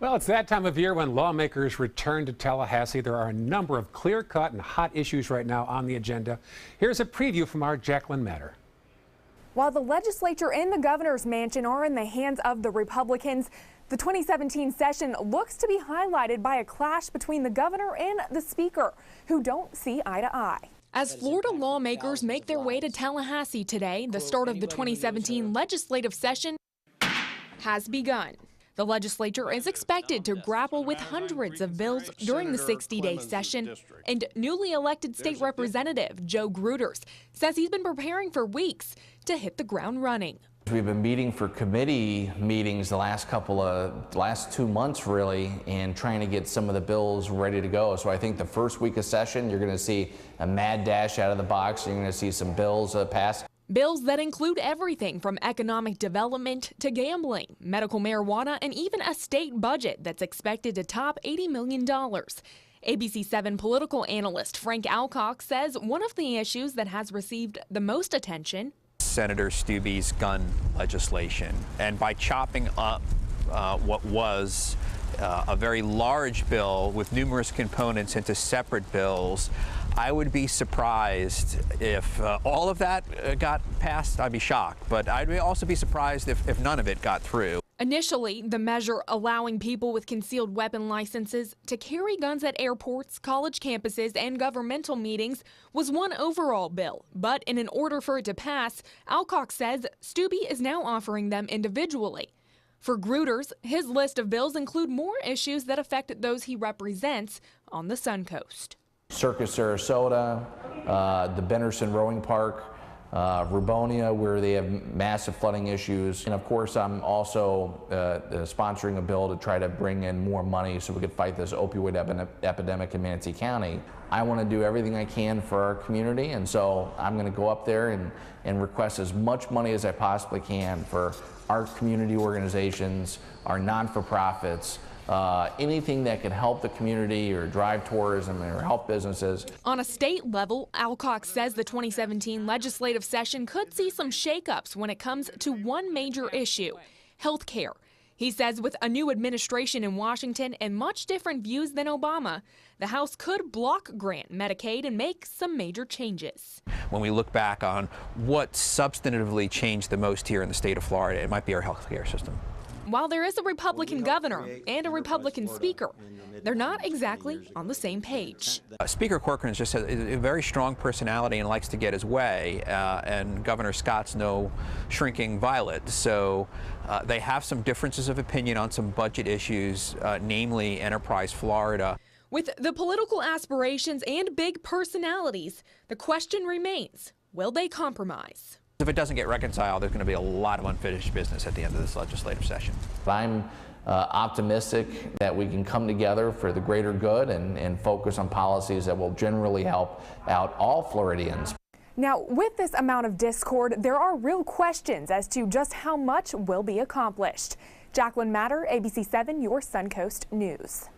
Well, it's that time of year when lawmakers return to Tallahassee. There are a number of clear-cut and hot issues right now on the agenda. Here's a preview from our Jacqueline Matter. While the legislature and the governor's mansion are in the hands of the Republicans, the 2017 session looks to be highlighted by a clash between the governor and the speaker, who don't see eye to eye. As Florida lawmakers make their way to Tallahassee today, the start of the 2017 legislative session has begun. The legislature is expected to grapple with hundreds of bills during the 60-day session, and newly elected state representative Joe Gruters says he's been preparing for weeks to hit the ground running. We've been meeting for committee meetings the last 2 months really, and trying to get some of the bills ready to go. So I think the first week of session, you're going to see a mad dash out of the box. You're going to see some bills pass. Bills that include everything from economic development to gambling, medical marijuana, and even a state budget that's expected to top $80 million. ABC 7 political analyst Frank Alcock says one of the issues that has received the most attention: Senator Steube's gun legislation. And by chopping up what was a very large bill with numerous components into separate bills, I would be surprised if all of that got passed. I'd be shocked, but I'd also be surprised if none of it got through. Initially, the measure allowing people with concealed weapon licenses to carry guns at airports, college campuses, and governmental meetings was one overall bill. But in order for it to pass, Alcock says Steube is now offering them individually. For Gruters, his list of bills include more issues that affect those he represents on the Suncoast. Circus Sarasota, the Benderson Rowing Park, Rubonia, where they have massive flooding issues. And of course, I'm also sponsoring a bill to try to bring in more money so we could fight this opioid epidemic in Manatee County. I want to do everything I can for our community, and so I'm going to go up there and request as much money as I possibly can for our community organizations, our non-for-profits, anything that can help the community or drive tourism or help businesses. On a state level, Alcock says the 2017 legislative session could see some shakeups when it comes to one major issue: health care. He says with a new administration in Washington and much different views than Obama, the House could block grant Medicaid and make some major changes. When we look back on what substantively changed the most here in the state of Florida, it might be our health care system. While there is a Republican governor and a Republican speaker, they're not exactly on the same page. Speaker Corcoran just has a very strong personality and likes to get his way, and Governor Scott's no shrinking violet. So they have some differences of opinion on some budget issues, namely Enterprise Florida. With the political aspirations and big personalities, the question remains, will they compromise? If it doesn't get reconciled, there's going to be a lot of unfinished business at the end of this legislative session. I'm optimistic that we can come together for the greater good and focus on policies that will generally help out all Floridians. Now, with this amount of discord, there are real questions as to just how much will be accomplished. Jacqueline Matter, ABC 7, your Suncoast News.